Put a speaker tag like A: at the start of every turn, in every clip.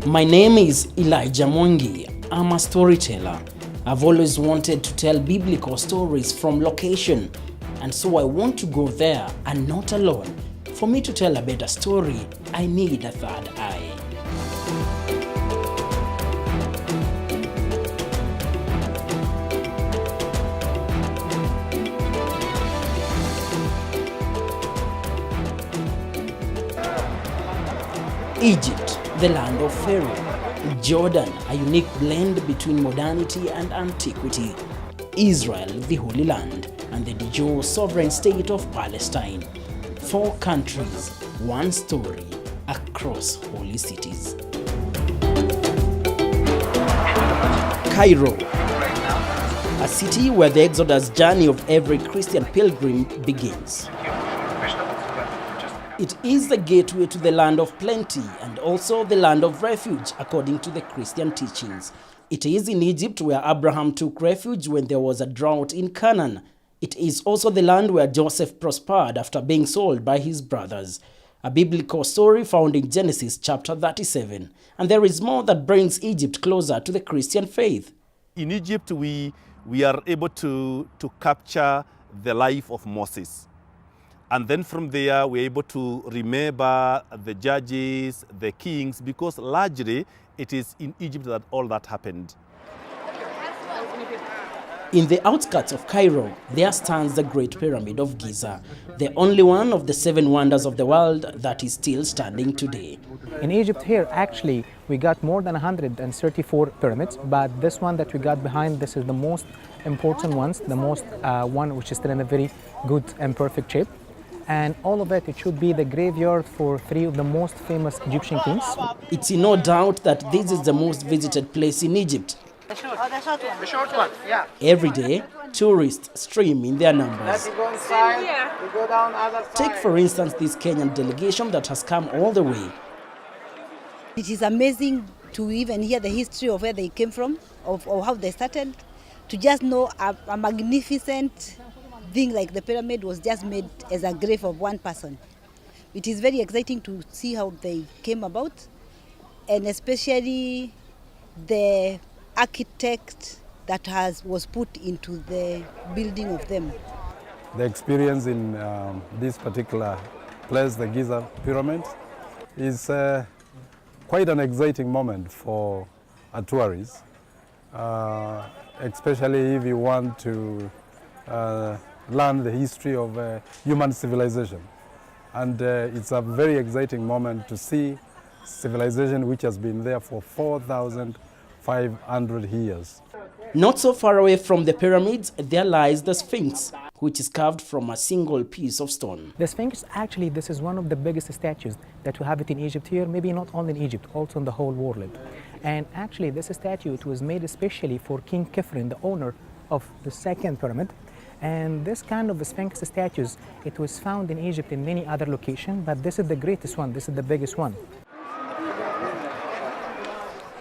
A: My name is Elijah Mwangi. I'm a storyteller. I've always wanted to tell biblical stories from location, and so I want to go there and not alone. For me to tell a better story, I need a third eye. Egypt, the land of Pharaoh. Jordan, a unique blend between modernity and antiquity. Israel, the Holy Land, and the de jure sovereign state of Palestine. 4 countries, one story, across holy cities. Cairo, a city where the Exodus journey of every Christian pilgrim begins. It is the gateway to the land of plenty and also the land of refuge, according to the Christian teachings. It is in Egypt where Abraham took refuge when there was a drought in Canaan. It is also the land where Joseph prospered after being sold by his brothers. A biblical story found in Genesis chapter 37. And there is more that brings Egypt closer to the Christian faith.
B: In Egypt, we are able to capture the life of Moses. And then from there, we're able to remember the judges, the kings, because largely it is in Egypt that all that happened.
A: In the outskirts of Cairo, there stands the Great Pyramid of Giza, the only one of the 7 wonders of the world that is still standing today.
C: In Egypt here, actually, we got more than 134 pyramids, but this one that we got behind, this is the most important ones, the most one which is still in a very good and perfect shape. And all of it should be the graveyard for 3 of the most famous Egyptian kings.
A: It's no doubt that this is the most visited place in Egypt.
D: The short one, yeah.
A: Every day, tourists stream in their numbers. Take, for instance, this Kenyan delegation that has come all the way.
E: It is amazing to even hear the history of where they came from, of how they started, to just know a magnificent thing like the pyramid was just made as a grave of one person. It is very exciting to see how they came about, and especially the architect that was put into the building of them.
F: The experience in this particular place, the Giza pyramid, is quite an exciting moment for a tourist, especially if you want to learn the history of human civilization. And it's a very exciting moment to see civilization which has been there for 4,500 years.
A: Not so far away from the pyramids, there lies the Sphinx, which is carved from a single piece of stone.
C: The Sphinx, actually, this is one of the biggest statues that we have it in Egypt here, maybe not only in Egypt, also in the whole world. And actually, this statue, it was made especially for King Khephren, the owner of the second pyramid. And this kind of Sphinx statues, it was found in Egypt in many other locations, but this is the greatest one, this is the biggest one.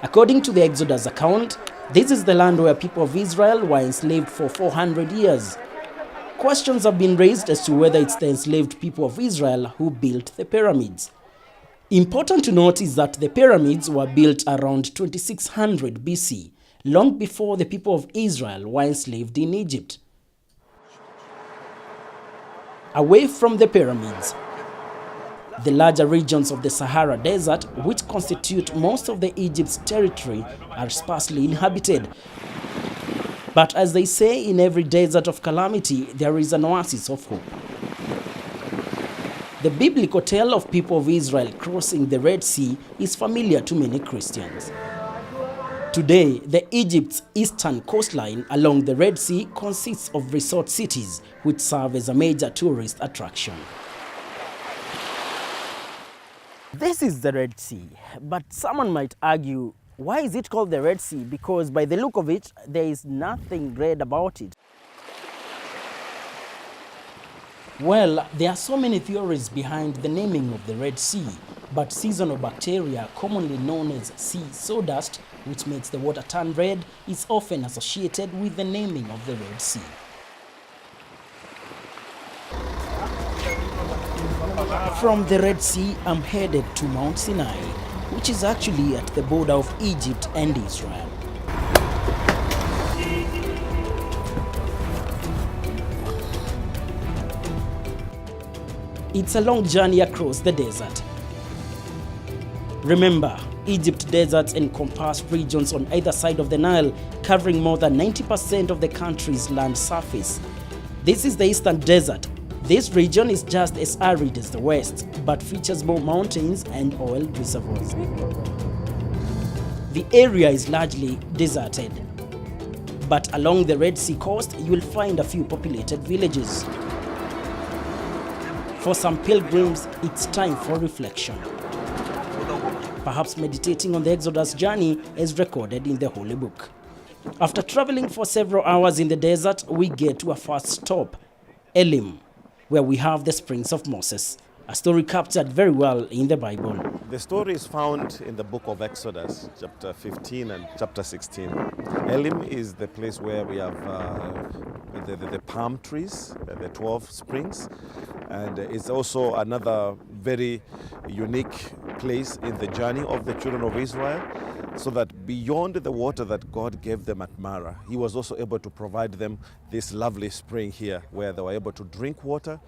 A: According to the Exodus account, this is the land where people of Israel were enslaved for 400 years. Questions have been raised as to whether it's the enslaved people of Israel who built the pyramids. Important to note is that the pyramids were built around 2600 BC, long before the people of Israel were enslaved in Egypt. Away from the pyramids, the larger regions of the Sahara Desert, which constitute most of the Egypt's territory, are sparsely inhabited. But as they say, in every desert of calamity, there is an oasis of hope. The biblical tale of people of Israel crossing the Red Sea is familiar to many Christians. Today, the Egypt's eastern coastline along the Red Sea consists of resort cities, which serve as a major tourist attraction. This is the Red Sea, but someone might argue, why is it called the Red Sea? Because by the look of it, there is nothing red about it. Well, there are so many theories behind the naming of the Red Sea, but seasonal bacteria, commonly known as sea sawdust, which makes the water turn red, is often associated with the naming of the Red Sea. From the Red Sea, I'm headed to Mount Sinai, which is actually at the border of Egypt and Israel. It's a long journey across the desert. Remember, Egypt deserts encompass regions on either side of the Nile, covering more than 90% of the country's land surface. This is the Eastern Desert. This region is just as arid as the West, but features more mountains and oil reservoirs. The area is largely deserted, but along the Red Sea coast, you will find a few populated villages. For some pilgrims, it's time for reflection. Perhaps meditating on the Exodus journey as recorded in the Holy Book. After traveling for several hours in the desert, we get to a first stop, Elim, where we have the springs of Moses, a story captured very well in the Bible.
B: The story is found in the book of Exodus, chapter 15 and chapter 16. Elim is the place where we have the palm trees, the 12 springs, and it's also another very unique place in the journey of the children of Israel, so that beyond the water that God gave them at Marah, He was also able to provide them this lovely spring here where they were able to drink water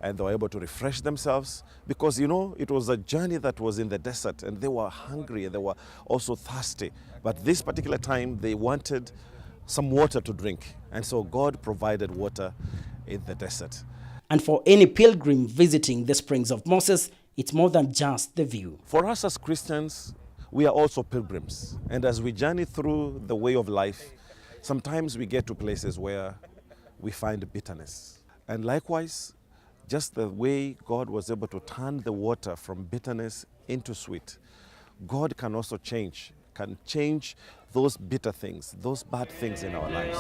B: and they were able to refresh themselves, because you know it was a journey that was in the desert and they were hungry and they were also thirsty. But this particular time they wanted some water to drink, and so God provided water in the desert.
A: And for any pilgrim visiting the springs of Moses, it's more than just the view.
B: For us as Christians, we are also pilgrims, and as we journey through the way of life, sometimes we get to places where we find bitterness. And likewise, just the way God was able to turn the water from bitterness into sweet, God can also change those bitter things, those bad things in our lives.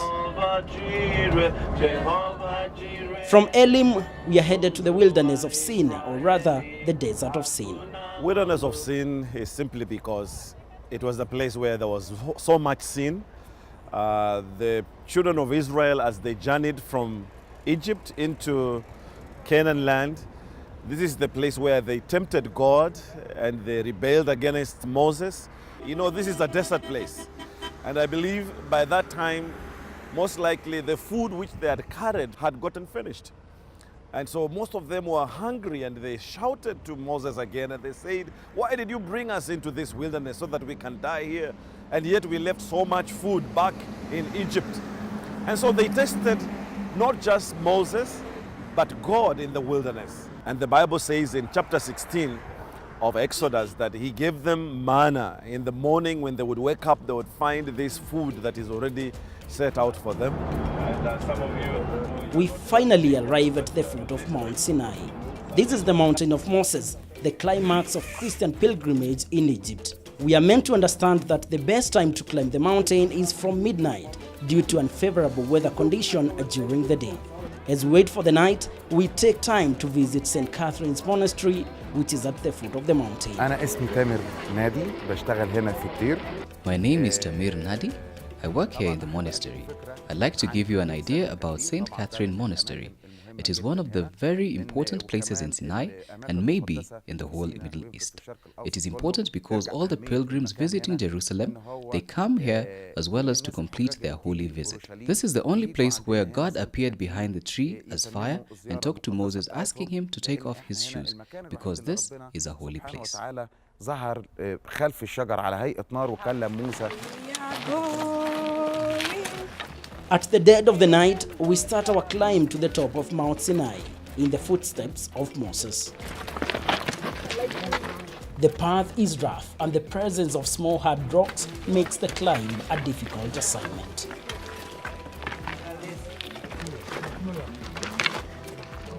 A: From Elim, we are headed to the wilderness of Sin, or rather, the desert of Sin.
B: Wilderness of Sin is simply because it was a place where there was so much sin. The children of Israel, as they journeyed from Egypt into Canaan land, this is the place where they tempted God and they rebelled against Moses. You know, this is a desert place. And I believe by that time, most likely the food which they had carried had gotten finished. And so most of them were hungry and they shouted to Moses again and they said, "Why did you bring us into this wilderness so that we can die here? And yet we left so much food back in Egypt." And so they tested not just Moses, but God in the wilderness. And the Bible says in chapter 16 of Exodus that He gave them manna. In the morning when they would wake up, they would find this food that is already set out for them.
A: We finally arrive at the foot of Mount Sinai. This is the mountain of Moses, the climax of Christian pilgrimage in Egypt. We are meant to understand that the best time to climb the mountain is from midnight due to unfavorable weather condition during the day. As we wait for the night, we take time to visit St. Catherine's Monastery, which is at the foot of the mountain.
G: أنا اسمي تامر نادي بشتغل هنا في كتير.
H: My name is Tamir Nadi. I work here in the monastery. I'd like to give you an idea about St. Catherine Monastery. It is one of the very important places in Sinai and maybe in the whole Middle East. It is important because all the pilgrims visiting Jerusalem, they come here as well as to complete their holy visit. This is the only place where God appeared behind the tree as fire and talked to Moses, asking him to take off his shoes, because this is a holy place.
G: ظهر خلف الشجر على هيئة نار وكلم موسى.
A: At the dead of the night, we start our climb to the top of Mount Sinai, in the footsteps of Moses. The path is rough, and the presence of small hard rocks makes the climb a difficult assignment.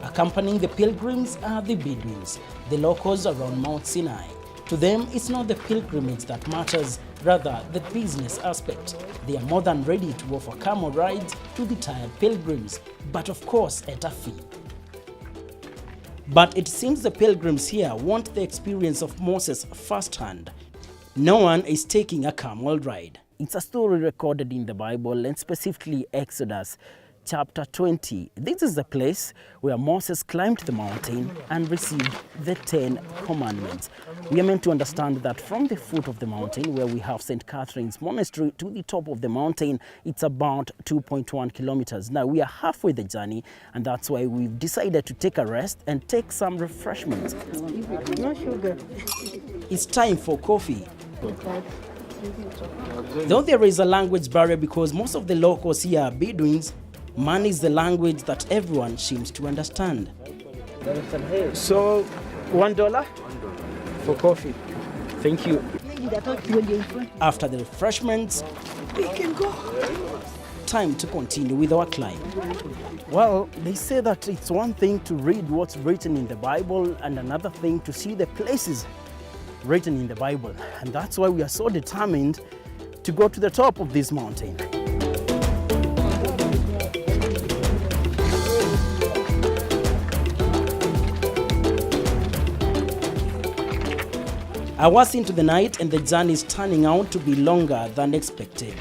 A: Accompanying the pilgrims are the Bedouins, the locals around Mount Sinai. To them, it's not the pilgrimage that matters, rather the business aspect. They are more than ready to offer camel rides to the tired pilgrims, but of course at a fee. But it seems the pilgrims here want the experience of Moses firsthand. No one is taking a camel ride. It's a story recorded in the Bible, and specifically Exodus. chapter 20. This is the place where Moses climbed the mountain and received the 10 commandments. We are meant to understand that from the foot of the mountain, where we have St. Catherine's Monastery, to the top of the mountain, it's about 2.1 kilometers. Now, we are halfway the journey, and that's why we've decided to take a rest and take some refreshments.
D: No sugar.
A: It's time for coffee. Though there is a language barrier because most of the locals here are Bedouins, man is the language that everyone seems to understand. So, $1 for coffee. Thank you. After the refreshments, we can go. Time to continue with our climb. Well, they say that it's one thing to read what's written in the Bible and another thing to see the places written in the Bible. And that's why we are so determined to go to the top of this mountain. Hours into the night and the journey is turning out to be longer than expected.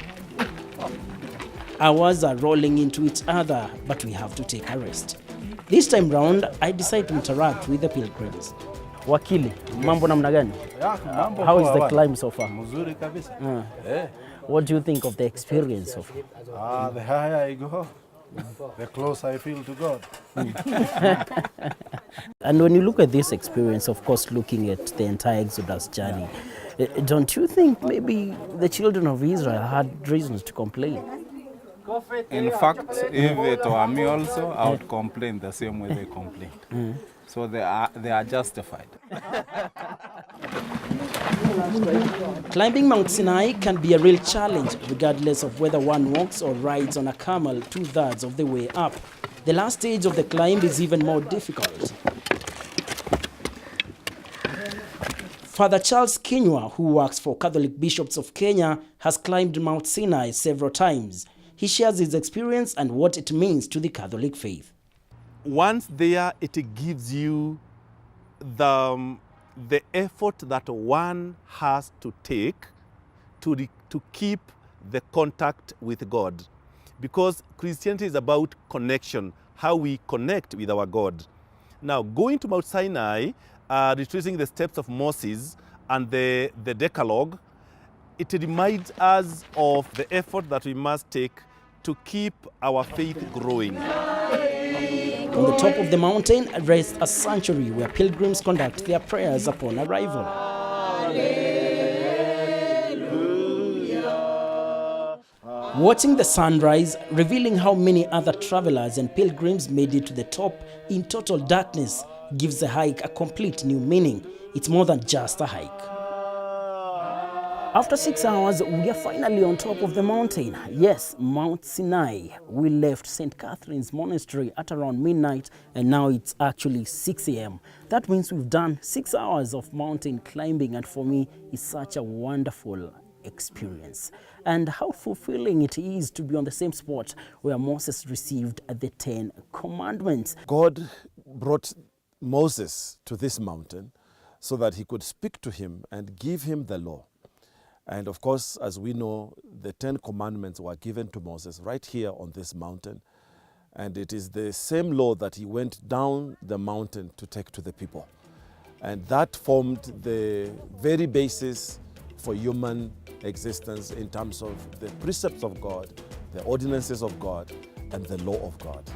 A: Hours are rolling into each other, but we have to take a rest. This time round, I decide to interact with the pilgrims. Wakili, mambo namna gani? How is the climb so far?
I: Mzuri kabisa.
A: What do you think of the experience so far?
I: The higher I go, the closer I feel to God.
A: And when you look at this experience, of course, looking at the entire Exodus journey, don't you think maybe the children of Israel had reasons to complain?
J: In fact, if it were me also, I would complain the same way they complain. So they are justified.
A: Climbing Mount Sinai can be a real challenge, regardless of whether one walks or rides on a camel 2/3 of the way up. The last stage of the climb is even more difficult. Father Charles Kinyua, who works for Catholic Bishops of Kenya, has climbed Mount Sinai several times. He shares his experience and what it means to the Catholic faith.
B: Once there, it gives you the effort that one has to take to keep the contact with God. Because Christianity is about connection, how we connect with our God. Now, going to Mount Sinai, retracing the steps of Moses and the Decalogue, it reminds us of the effort that we must take to keep our faith growing.
A: On the top of the mountain rests a sanctuary where pilgrims conduct their prayers upon arrival. Watching the sunrise, revealing how many other travelers and pilgrims made it to the top in total darkness, gives the hike a complete new meaning. It's more than just a hike. After 6 hours, we are finally on top of the mountain. Yes, Mount Sinai. We left St. Catherine's Monastery at around midnight, and now it's actually 6 a.m. That means we've done 6 hours of mountain climbing, and for me, it's such a wonderful experience. And how fulfilling it is to be on the same spot where Moses received the 10 commandments.
K: God brought Moses to this mountain so that he could speak to him and give him the law. And of course, as we know, the 10 commandments were given to Moses right here on this mountain. And it is the same law that he went down the mountain to take to the people. And that formed the very basis for human existence in terms of the precepts of God, the ordinances of God, and the law of God.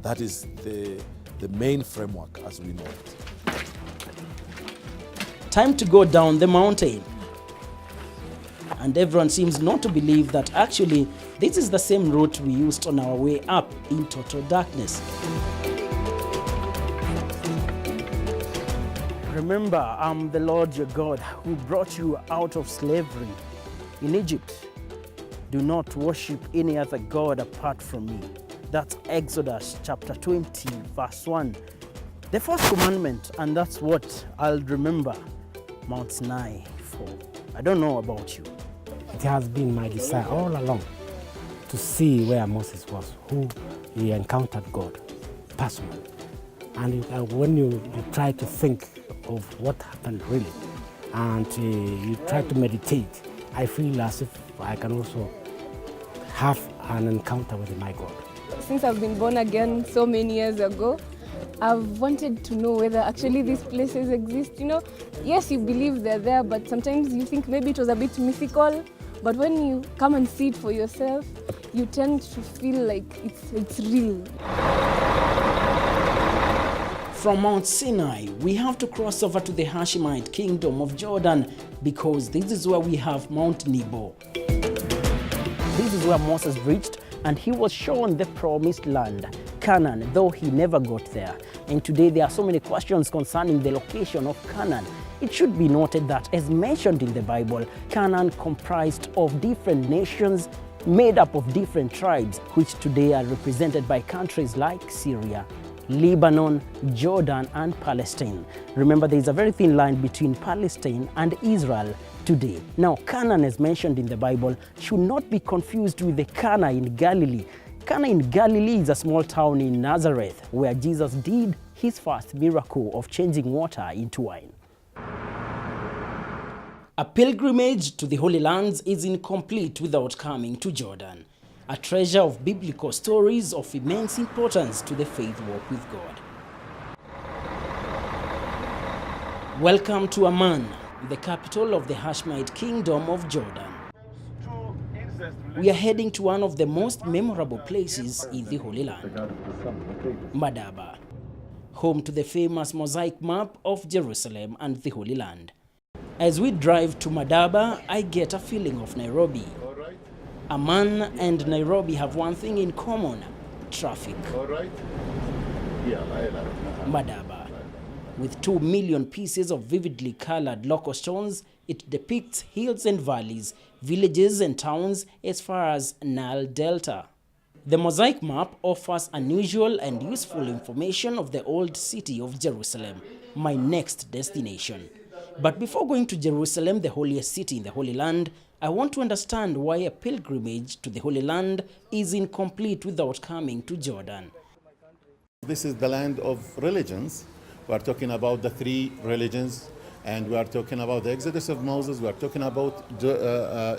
K: That is the main framework as we know it.
A: Time to go down the mountain. And everyone seems not to believe that actually this is the same route we used on our way up in total darkness. Remember, I'm the Lord your God who brought you out of slavery in Egypt. Do not worship any other God apart from me. That's Exodus chapter 20, verse 1. The first commandment, and that's what I'll remember Mount Sinai for. I don't know about you.
L: It has been my desire all along to see where Moses was, who he encountered God personally. And when you try to think of what happened really, and you try to meditate, I feel as if I can also have an encounter with my God.
M: since I've been born again so many years ago, I've wanted to know whether actually these places exist. You know, yes, you believe they're there, but sometimes you think maybe it was a bit mythical. But when you come and see it for yourself, you tend to feel like it's real.
A: From Mount Sinai, we have to cross over to the Hashemite kingdom of Jordan because this is where we have Mount Nebo. This is where Moses reached and he was shown the promised land, Canaan, though he never got there. And today there are so many questions concerning the location of Canaan. It should be noted that, as mentioned in the Bible, Canaan comprised of different nations made up of different tribes, which today are represented by countries like Syria, Lebanon, Jordan, and Palestine. Remember, there is a very thin line between Palestine and Israel today. Now, Canaan, as mentioned in the Bible, should not be confused with the Cana in Galilee. Cana in Galilee is a small town in Nazareth where Jesus did his first miracle of changing water into wine. A pilgrimage to the Holy Lands is incomplete without coming to Jordan, a treasure of biblical stories of immense importance to the faith walk with God. Welcome to Amman, the capital of the Hashemite kingdom of Jordan. We are heading to one of the most memorable places in the Holy Land, Madaba, home to the famous mosaic map of Jerusalem and the Holy Land. As we drive to Madaba, I get a feeling of Nairobi. Amman and Nairobi have one thing in common: traffic. Madaba, with 2 million pieces of vividly colored local stones, it depicts hills and valleys, villages and towns as far as Nile Delta. The mosaic map offers unusual and useful information of the old city of Jerusalem, my next destination. But before going to Jerusalem, the holiest city in the Holy Land, I want to understand why a pilgrimage to the Holy Land is incomplete without coming to Jordan.
N: This is the land of religions. We are talking about the 3 religions, and we are talking about the Exodus of Moses, we are talking about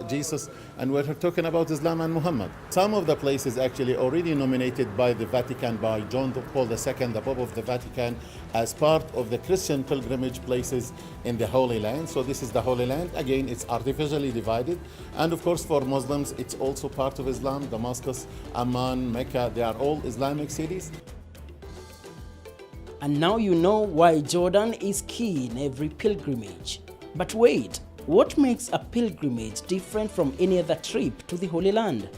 N: Jesus, and we are talking about Islam and Muhammad. Some of the places actually already nominated by the Vatican, by John Paul II, the Pope of the Vatican, as part of the Christian pilgrimage places in the Holy Land. So this is the Holy Land. Again, it's artificially divided. And of course, for Muslims, it's also part of Islam. Damascus, Amman, Mecca, they are all Islamic cities.
A: And now you know why Jordan is key in every pilgrimage. But wait, what makes a pilgrimage different from any other trip to the Holy Land?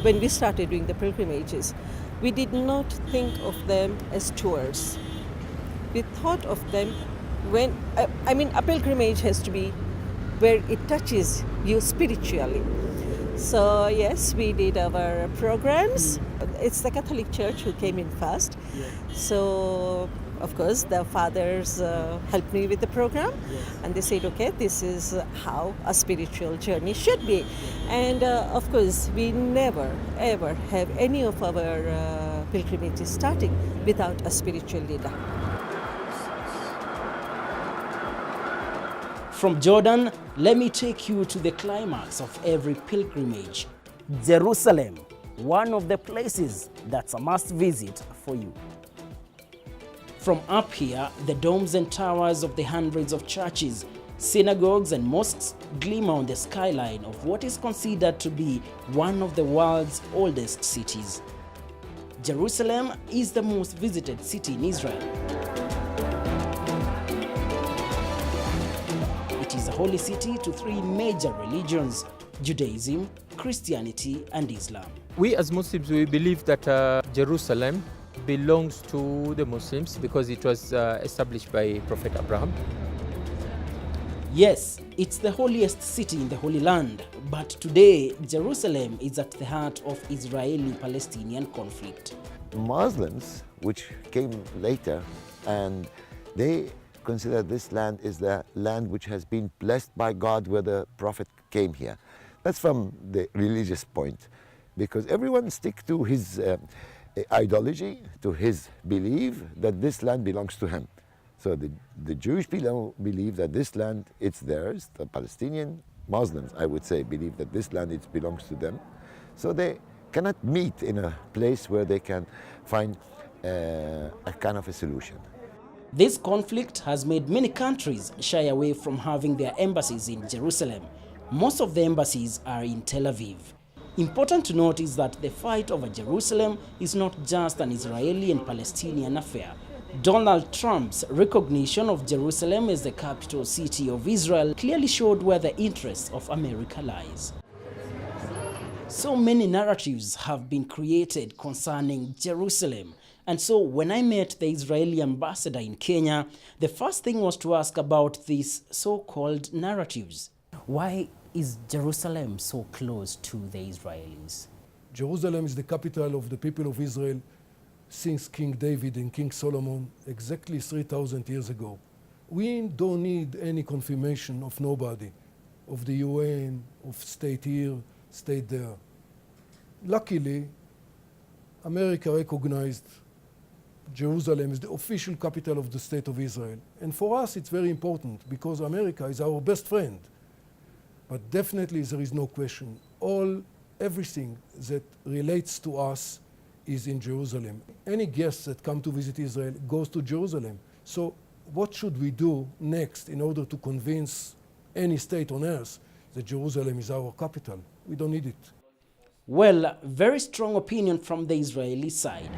D: When we started doing the pilgrimages, we did not think of them as tours. We thought of them when, a pilgrimage has to be where it touches you spiritually. So yes, we did our programs. It's the Catholic Church who came in first. So of course the fathers helped me with the program, and they said, okay, this is how a spiritual journey should be. And of course we never ever have any of our pilgrimages starting without a spiritual leader.
A: From Jordan, let me take you to the climax of every pilgrimage, Jerusalem, one of the places that's a must visit for you. From up here, the domes and towers of the hundreds of churches, synagogues and mosques glimmer on the skyline of what is considered to be one of the world's oldest cities. Jerusalem is the most visited city in Israel. It is a holy city to 3 major religions: Judaism, Christianity, and Islam.
O: We as Muslims, we believe that Jerusalem belongs to the Muslims because it was established by Prophet Abraham.
A: Yes, it's the holiest city in the Holy Land, but today Jerusalem is at the heart of Israeli-Palestinian conflict.
P: Muslims, which came later, and they consider this land is the land which has been blessed by God where the Prophet came here. That's from the religious point, because everyone sticks to his ideology, to his belief that this land belongs to him. So the Jewish people believe that this land, it's theirs. The Palestinian Muslims, I would say, believe that this land, it belongs to them. So they cannot meet in a place where they can find a kind of a solution.
A: This conflict has made many countries shy away from having their embassies in Jerusalem. Most of the embassies are in Tel Aviv. Important to note is that the fight over Jerusalem is not just an Israeli and Palestinian affair. Donald Trump's recognition of Jerusalem as the capital city of Israel clearly showed where the interests of America lies. So many narratives have been created concerning Jerusalem. And so when I met the Israeli ambassador in Kenya, the first thing was to ask about these so-called narratives. Why is Jerusalem so close to the Israelis?
Q: Jerusalem is the capital of the people of Israel since King David and King Solomon, exactly 3,000 years ago. We don't need any confirmation of nobody, of the UN, of state here, state there. Luckily, America recognized Jerusalem is the official capital of the state of Israel. And for us, it's very important because America is our best friend. But definitely there is no question. Everything that relates to us is in Jerusalem. Any guests that come to visit Israel goes to Jerusalem. So what should we do next in order to convince any state on earth that Jerusalem is our capital? We don't need it.
A: Well, very strong opinion from the Israeli side.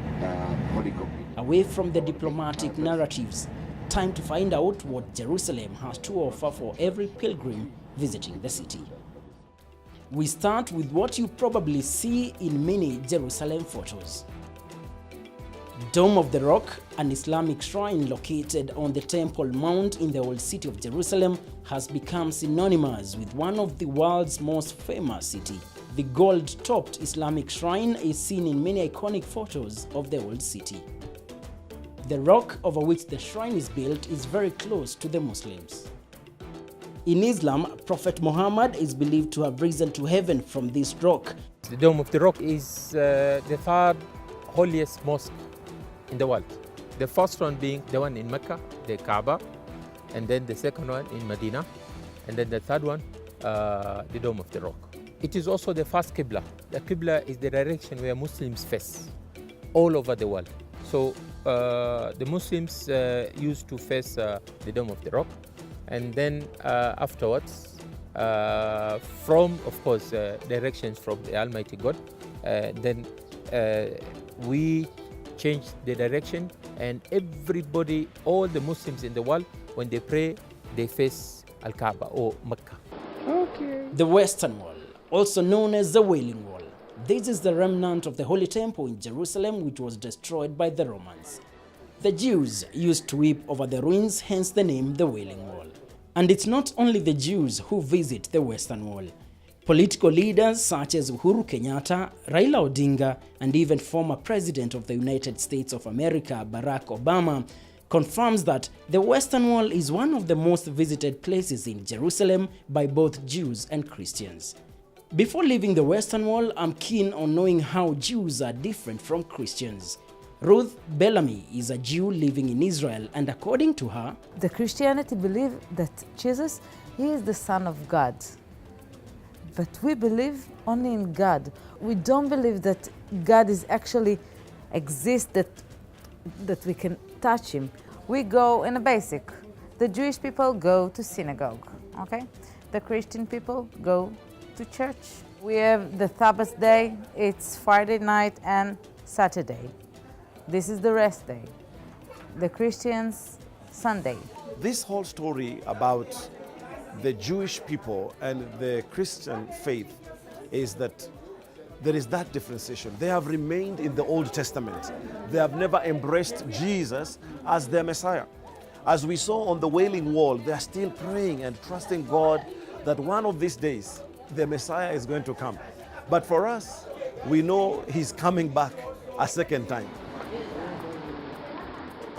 A: Away from the diplomatic narratives, time to find out what Jerusalem has to offer for every pilgrim visiting the city. We start with what you probably see in many Jerusalem photos. Dome of the Rock, an Islamic shrine located on the Temple Mount in the old city of Jerusalem, has become synonymous with one of the world's most famous cities. The gold-topped Islamic shrine is seen in many iconic photos of the old city. The rock over which the shrine is built is very close to the Muslims. In Islam, Prophet Muhammad is believed to have risen to heaven from this rock.
O: The Dome of the Rock is the third holiest mosque in the world. The first one being the one in Mecca, the Kaaba, and then the second one in Medina, and then the third one, the Dome of the Rock. It is also the first Qibla. The Qibla is the direction where Muslims face all over the world. So the Muslims used to face the Dome of the Rock, and then afterwards, from, of course, directions from the Almighty God, then we changed the direction, and everybody, all the Muslims in the world, when they pray, they face Al-Kaaba or Mecca.
A: Okay. The Western Wall, also known as the Wailing Wall. This is the remnant of the Holy Temple in Jerusalem, which was destroyed by the Romans. The Jews used to weep over the ruins, hence the name the Wailing Wall. And it's not only the Jews who visit the Western Wall. Political leaders such as Uhuru Kenyatta, Raila Odinga, and even former President of the United States of America, Barack Obama, confirms that the Western Wall is one of the most visited places in Jerusalem by both Jews and Christians. Before leaving the Western Wall, I'm keen on knowing how Jews are different from Christians. Ruth Bellamy is a Jew living in Israel, and according to her,
R: the Christianity believe that Jesus, he is the Son of God. But we believe only in God. We don't believe that God is actually exists, that we can touch him. We go in a basic. The Jewish people go to synagogue, okay? The Christian people go to church. We have the Sabbath day, it's Friday night and Saturday. This is the rest day. The Christians, Sunday.
K: This whole story about the Jewish people and the Christian faith is that there is that differentiation. They have remained in the Old Testament. They have never embraced Jesus as their Messiah. As we saw on the Wailing Wall, they are still praying and trusting God that one of these days, the Messiah is going to come. But for us, we know he's coming back a second time.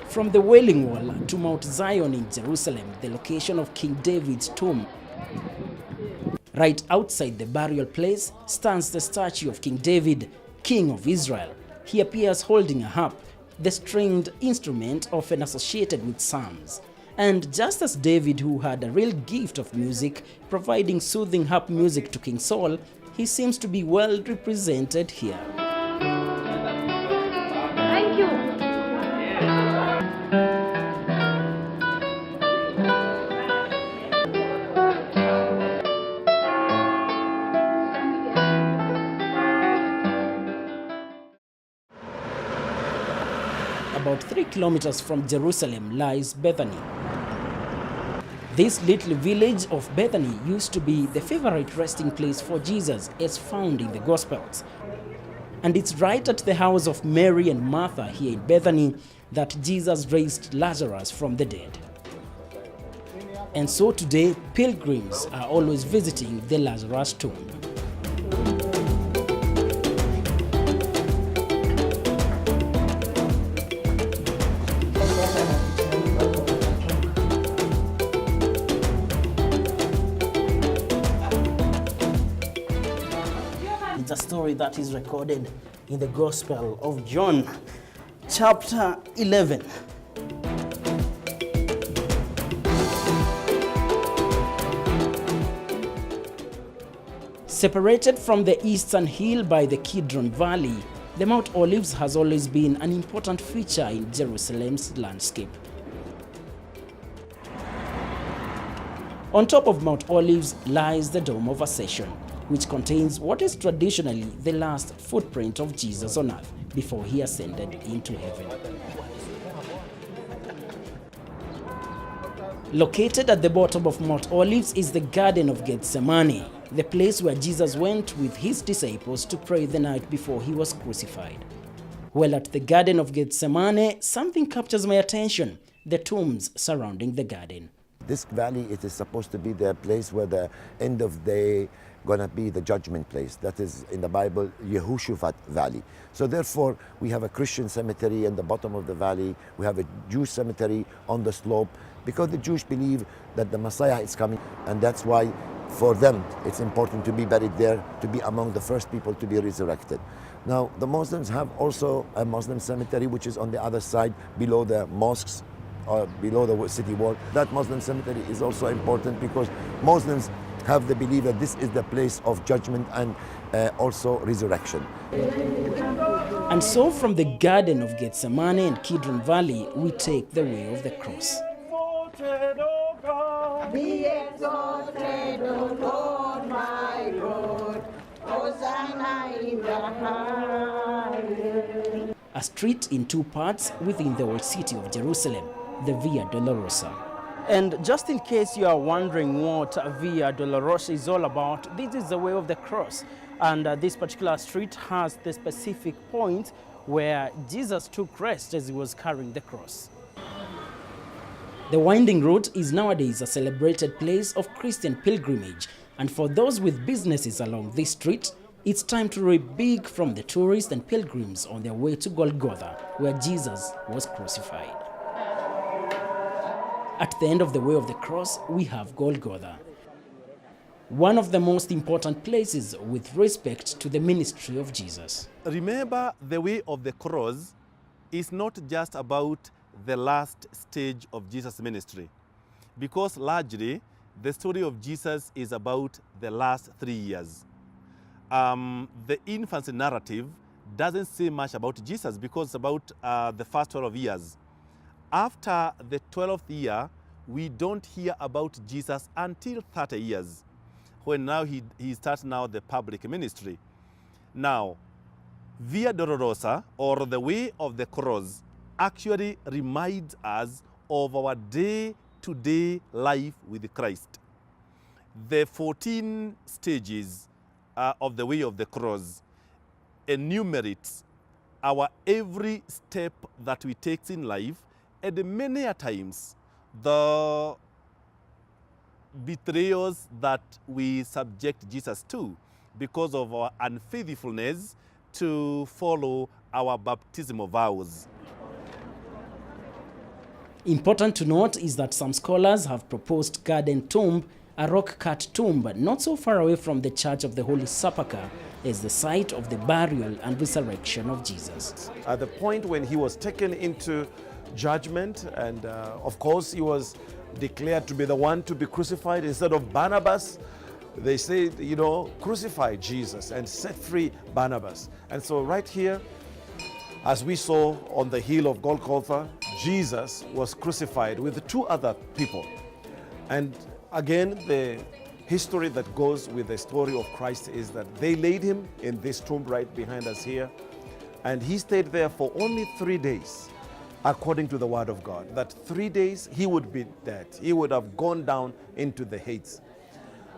A: From the Wailing Wall to Mount Zion in Jerusalem, the location of King David's tomb. Right outside the burial place stands the statue of King David, King of Israel. He appears holding a harp, the stringed instrument often associated with psalms. And just as David, who had a real gift of music, providing soothing harp music to King Saul, he seems to be well represented here.
S: Thank you.
A: About 3 kilometers from Jerusalem lies Bethany. This little village of Bethany used to be the favorite resting place for Jesus as found in the Gospels. And it's right at the house of Mary and Martha here in Bethany that Jesus raised Lazarus from the dead. And so today, pilgrims are always visiting the Lazarus tomb. It's a story that is recorded in the Gospel of John, chapter 11. Separated from the eastern hill by the Kidron Valley, the Mount Olives has always been an important feature in Jerusalem's landscape. On top of Mount Olives lies the Dome of Ascension, which contains what is traditionally the last footprint of Jesus on earth before he ascended into heaven. Located at the bottom of Mount Olives is the Garden of Gethsemane, the place where Jesus went with his disciples to pray the night before he was crucified. While at the Garden of Gethsemane, something captures my attention: the tombs surrounding the garden.
P: This valley, it is supposed to be the place where the end of day gonna be the judgment place. That is in the Bible, Yehoshaphat Valley. So therefore, we have a Christian cemetery in the bottom of the valley. We have a Jewish cemetery on the slope, because the Jews believe that the Messiah is coming, and that's why for them it's important to be buried there, to be among the first people to be resurrected. Now, the Muslims have also a Muslim cemetery, which is on the other side, below the mosques, or below the city wall. That Muslim cemetery is also important because Muslims have the belief that this is the place of judgment and also resurrection.
A: And so from the Garden of Gethsemane and Kidron Valley, we take the way of the cross.
S: Be exalted, O Lord my God, Hosanna in the highest.
A: A street in 2 parts within the old city of Jerusalem, the Via Dolorosa. And just in case you are wondering what Via Dolorosa is all about, this is the way of the cross. And this particular street has the specific point where Jesus took rest as he was carrying the cross. The winding route is nowadays a celebrated place of Christian pilgrimage, and for those with businesses along this street, it's time to reap big from the tourists and pilgrims on their way to Golgotha, where Jesus was crucified. At the end of the way of the cross, we have Golgotha, one of the most important places with respect to the ministry of Jesus.
B: Remember, the way of the cross is not just about the last stage of Jesus' ministry, because largely the story of Jesus is about the last 3 years. The infancy narrative doesn't say much about Jesus because it's about the first 12 years. After the 12th year, we don't hear about Jesus until 30 years, when now he starts now the public ministry. Now, Via Dolorosa, or the way of the cross, actually reminds us of our day-to-day life with Christ. The 14 stages of the way of the cross enumerates our every step that we take in life, and many a times the betrayals that we subject Jesus to because of our unfaithfulness to follow our baptismal vows.
A: Important to note is that some scholars have proposed Garden Tomb, a rock-cut tomb not so far away from the Church of the Holy Sepulchre, as the site of the burial and resurrection of Jesus.
K: At the point when he was taken into judgment, and of course he was declared to be the one to be crucified instead of Barnabas, they said, you know, crucify Jesus and set free Barnabas. And so right here, as we saw on the hill of Golgotha, Jesus was crucified with 2 other people. And again, the history that goes with the story of Christ is that they laid him in this tomb right behind us here, and he stayed there for only 3 days, according to the word of God, that 3 days he would be dead. He would have gone down into the Hades.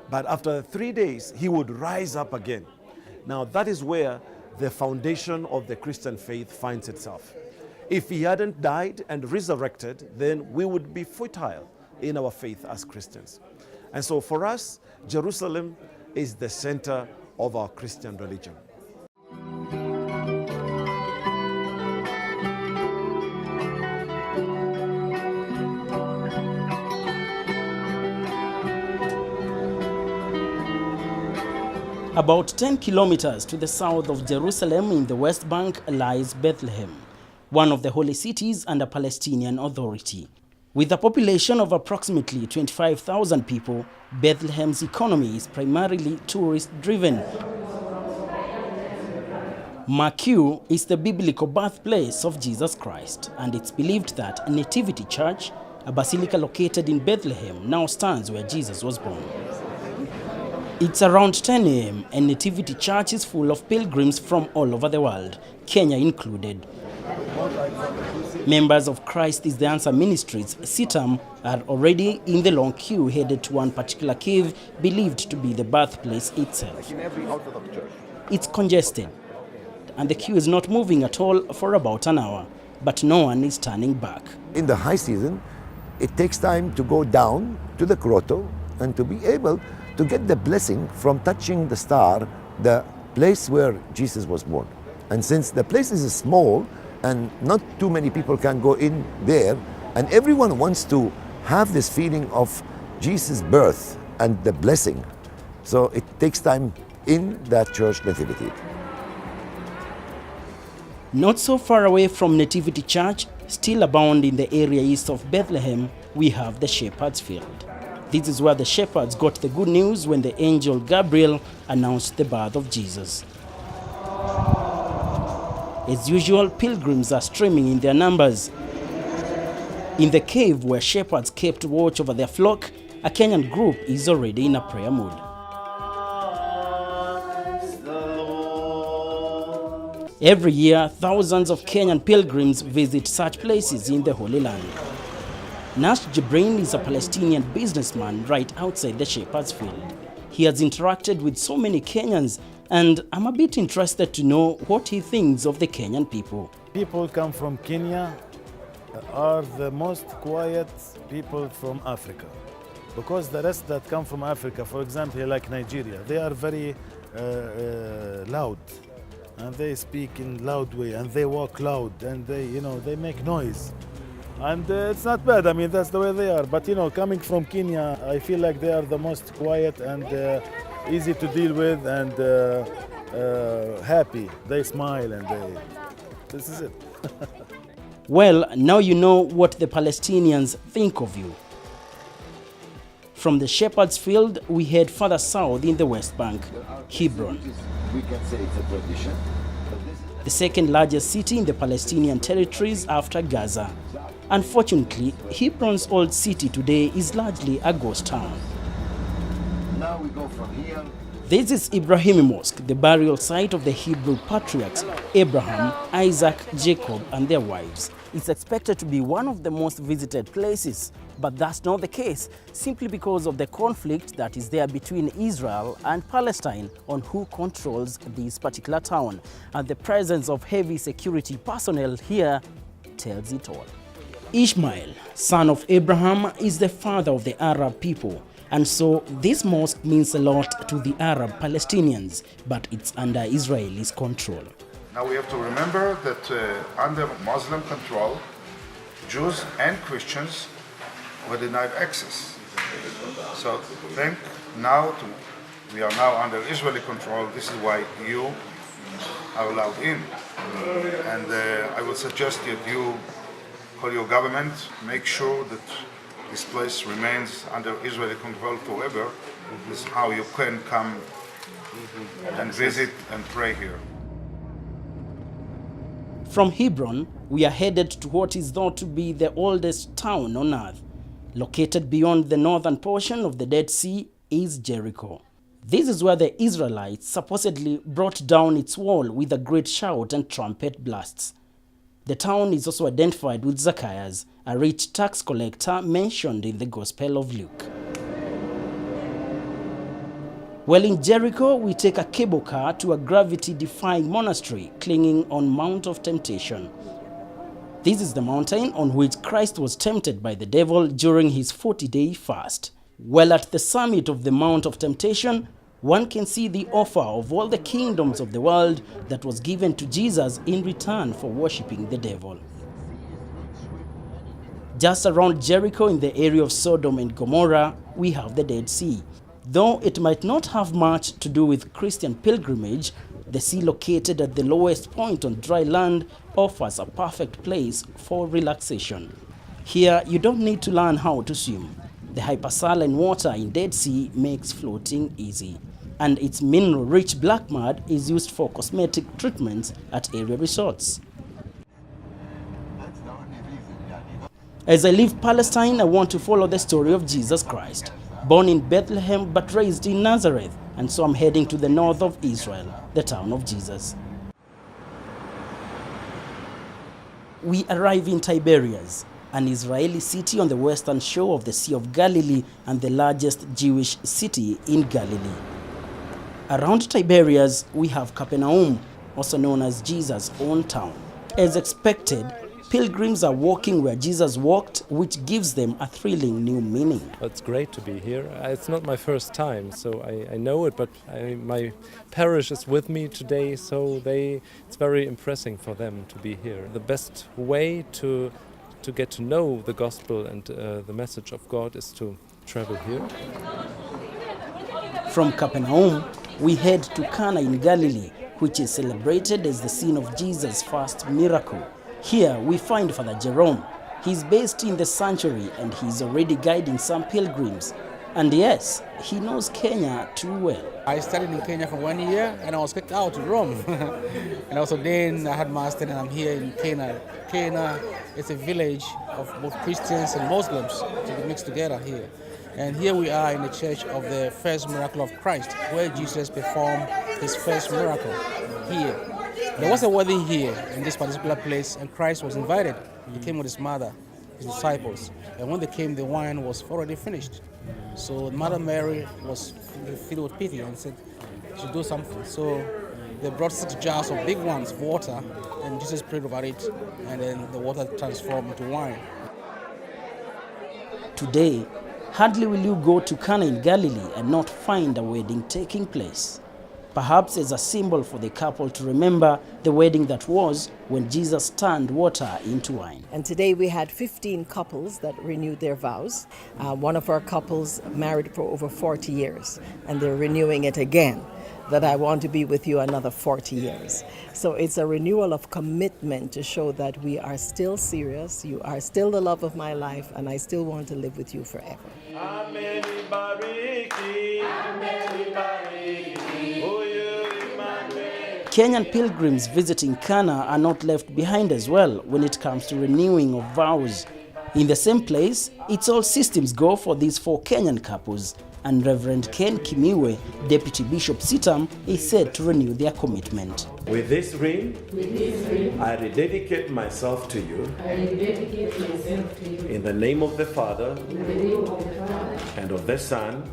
K: But after 3 days, he would rise up again. Now that is where the foundation of the Christian faith finds itself. If he hadn't died and resurrected, then we would be futile in our faith as Christians. And so for us, Jerusalem is the center of our Christian religion.
A: About 10 kilometers to the south of Jerusalem in the West Bank lies Bethlehem, one of the holy cities under Palestinian Authority. With a population of approximately 25,000 people, Bethlehem's economy is primarily tourist-driven. Mwangi is the biblical birthplace of Jesus Christ, and it's believed that Nativity Church, a basilica located in Bethlehem, now stands where Jesus was born. It's around 10 a.m. and Nativity Church is full of pilgrims from all over the world, Kenya included. Members of Christ is the Answer Ministries, CITAM, are already in the long queue headed to one particular cave believed to be the birthplace itself. It's congested, and the queue is not moving at all for about an hour, but no one is turning back.
P: In the high season, it takes time to go down to the grotto and to be able to get the blessing from touching the star, the place where Jesus was born. And since the place is small and not too many people can go in there, and everyone wants to have this feeling of Jesus' birth and the blessing, so it takes time in that church nativity.
A: Not so far away from Nativity Church, still abound in the area east of Bethlehem, we have the Shepherd's Field. This is where the shepherds got the good news when the angel Gabriel announced the birth of Jesus. As usual, pilgrims are streaming in their numbers. In the cave where shepherds kept watch over their flock, a Kenyan group is already in a prayer mood. Every year, thousands of Kenyan pilgrims visit such places in the Holy Land. Nash Jibrin is a Palestinian businessman right outside the Shepherd's Field. He has interacted with so many Kenyans, and I'm a bit interested to know what he thinks of the Kenyan people.
I: People come from Kenya are the most quiet people from Africa, because the rest that come from Africa, for example, like Nigeria, they are very loud, and they speak in loud way, and they walk loud, and they make noise. And it's not bad, I mean, that's the way they are. But coming from Kenya, I feel like they are the most quiet and easy to deal with, and happy. They smile, and this is it.
A: Well, now you know what the Palestinians think of you. From the Shepherd's Field, we head further south in the West Bank, Hebron.
P: We can say it's a tradition.
A: The second largest city in the Palestinian territories after Gaza. Unfortunately, Hebron's old city today is largely a ghost town.
P: Now we go from here.
A: This is Ibrahim Mosque, the burial site of the Hebrew patriarchs Abraham, Isaac, Jacob, and their wives. It's expected to be one of the most visited places, but that's not the case, simply because of the conflict that is there between Israel and Palestine on who controls this particular town. And the presence of heavy security personnel here tells it all. Ishmael, son of Abraham, is the father of the Arab people. And so this mosque means a lot to the Arab Palestinians, but it's under Israelis' control.
T: Now we have to remember that under Muslim control, Jews and Christians were denied access. So think now we are now under Israeli control. This is why you are allowed in. And I would suggest that you call your government, make sure that this place remains under Israeli control forever. This is how you can come and visit and pray here.
A: From Hebron, we are headed to what is thought to be the oldest town on earth. Located beyond the northern portion of the Dead Sea is Jericho. This is where the Israelites supposedly brought down its wall with a great shout and trumpet blasts. The town is also identified with Zacchaeus, a rich tax collector mentioned in the Gospel of Luke. While in Jericho, we take a cable car to a gravity-defying monastery clinging on Mount of Temptation. This is the mountain on which Christ was tempted by the devil during his 40-day fast. While at the summit of the Mount of Temptation, one can see the offer of all the kingdoms of the world that was given to Jesus in return for worshipping the devil. Just around Jericho in the area of Sodom and Gomorrah, we have the Dead Sea. Though it might not have much to do with Christian pilgrimage, the sea located at the lowest point on dry land offers a perfect place for relaxation. Here, you don't need to learn how to swim. The hypersaline water in Dead Sea makes floating easy, and its mineral-rich black mud is used for cosmetic treatments at area resorts. As I leave Palestine, I want to follow the story of Jesus Christ. Born in Bethlehem but raised in Nazareth, and so I'm heading to the north of Israel, the town of Jesus. We arrive in Tiberias, an Israeli city on the western shore of the Sea of Galilee and the largest Jewish city in Galilee. Around Tiberias, we have Capernaum, also known as Jesus' own town. As expected, pilgrims are walking where Jesus walked, which gives them a thrilling new meaning.
U: It's great to be here. It's not my first time, so I know it, but my parish is with me today, so it's very impressive for them to be here. The best way to get to know the gospel and the message of God is to travel here.
A: From Capernaum, we head to Cana in Galilee, which is celebrated as the scene of Jesus' first miracle. Here we find Father Jerome. He's based in the sanctuary and he's already guiding some pilgrims. And yes, he knows Kenya too well.
V: I studied in Kenya for 1 year and I was kicked out to Rome. And also then I had mastered and I'm here in Cana. Cana is a village of both Christians and Muslims to be mixed together here. And here we are in the church of the first miracle of Christ, where Jesus performed his first miracle here. There was a wedding here in this particular place, and Christ was invited. He came with his mother, his disciples, and when they came, the wine was already finished. So Mother Mary was filled with pity and said, "You should do something." So they brought 6 jars of big ones of water, and Jesus prayed over it, and then the water transformed into wine.
A: Today, hardly will you go to Cana in Galilee and not find a wedding taking place. Perhaps as a symbol for the couple to remember the wedding that was when Jesus turned water into wine.
W: And today we had 15 couples that renewed their vows. One of our couples married for over 40 years, and they're renewing it again, that I want to be with you another 40 years. So it's a renewal of commitment to show that we are still serious, you are still the love of my life, and I still want to live with you forever.
A: Kenyan pilgrims visiting Cana are not left behind as well when it comes to renewing of vows. In the same place, it's all systems go for these 4 Kenyan couples, and Reverend Ken Kimiwe, Deputy Bishop Sitam, is said to renew their commitment.
X: With this ring, I rededicate myself to you. In the name of the Father, and of the Son,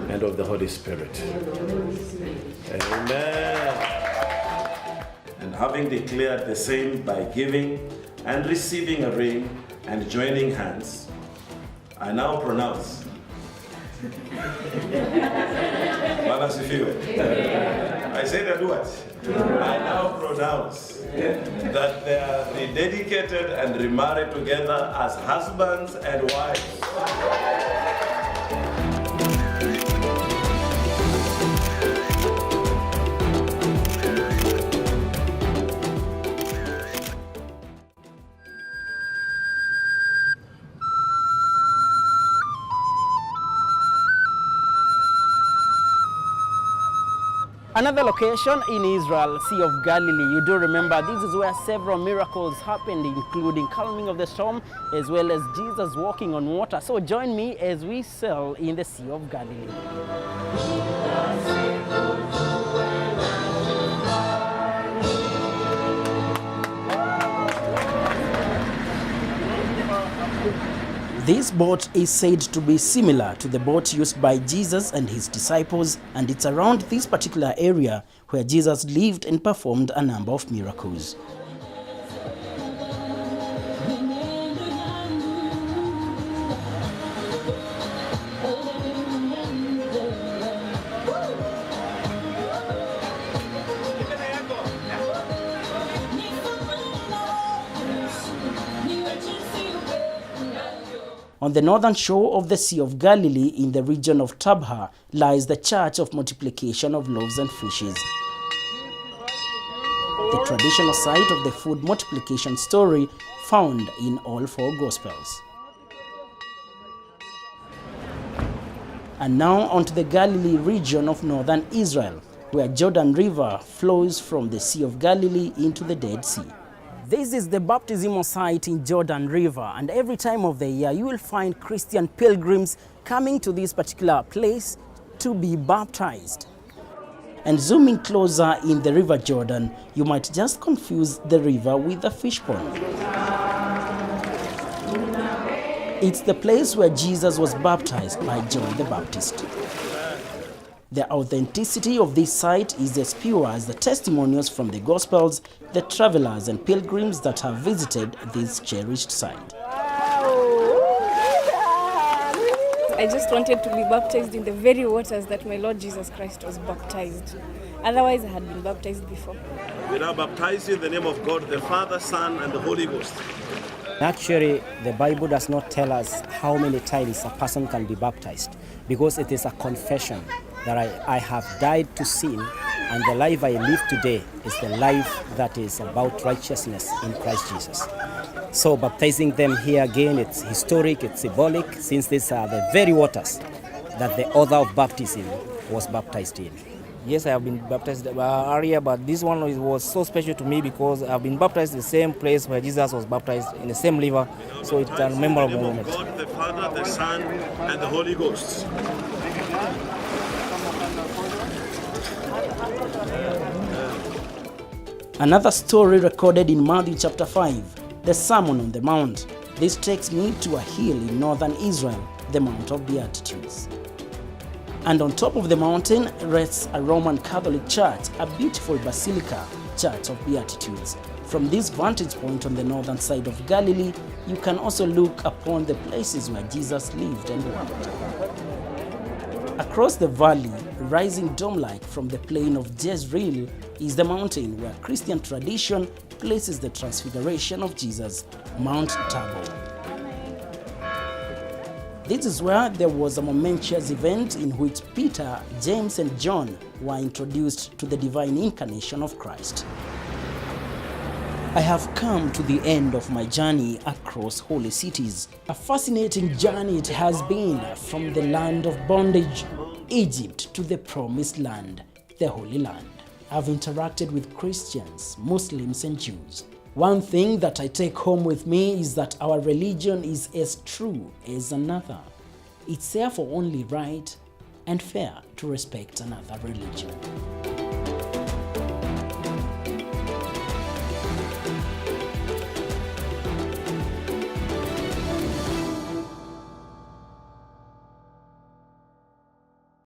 X: and of the Holy Spirit. Amen. And having declared the same by giving and receiving a ring and joining hands, I now pronounce. I say that what? I now pronounce that they are rededicated and remarried together as husbands and wives.
A: Another location in Israel, Sea of Galilee. You do remember this is where several miracles happened, including calming of the storm, as well as Jesus walking on water. So join me as we sail in the Sea of Galilee. This boat is said to be similar to the boat used by Jesus and his disciples, and it's around this particular area where Jesus lived and performed a number of miracles. On the northern shore of the Sea of Galilee, in the region of Tabha, lies the Church of Multiplication of Loaves and Fishes. The traditional site of the food multiplication story found in all four Gospels. And now onto the Galilee region of northern Israel, where Jordan River flows from the Sea of Galilee into the Dead Sea. This is the baptismal site in Jordan River, and every time of the year you will find Christian pilgrims coming to this particular place to be baptized. And zooming closer in the River Jordan, you might just confuse the river with a fish pond. It's the place where Jesus was baptized by John the Baptist. The authenticity of this site is as pure as the testimonials from the Gospels, the travelers and pilgrims that have visited this cherished site.
M: I just wanted to be baptized in the very waters that my Lord Jesus Christ was baptized. Otherwise, I had been baptized before.
X: We now baptize you in the name of God, the Father, Son, and the Holy Ghost.
L: Actually, the Bible does not tell us how many times a person can be baptized, because it is a confession that I have died to sin, and the life I live today is the life that is about righteousness in Christ Jesus. So baptizing them here again, it's historic, it's symbolic, since these are the very waters that the author of baptism was baptized in.
C: Yes, I have been baptized earlier, but this one was so special to me because I've been baptized in the same place where Jesus was baptized, in the same river, so it's a memorable moment.
X: God, the Father, the Son, and the Holy Ghost.
A: Another story recorded in Matthew chapter 5, the Sermon on the Mount. This takes me to a hill in northern Israel, the Mount of Beatitudes. And on top of the mountain rests a Roman Catholic church, a beautiful basilica, Church of Beatitudes. From this vantage point on the northern side of Galilee, you can also look upon the places where Jesus lived and worked. Across the valley, rising dome-like from the plain of Jericho, is the mountain where Christian tradition places the transfiguration of Jesus, Mount Tabor. This is where there was a momentous event in which Peter, James, and John were introduced to the divine incarnation of Christ. I have come to the end of my journey across holy cities. A fascinating journey it has been, from the land of bondage, Egypt, to the promised land, the Holy Land. I've interacted with Christians, Muslims, and Jews. One thing that I take home with me is that our religion is as true as another. It's therefore only right and fair to respect another religion.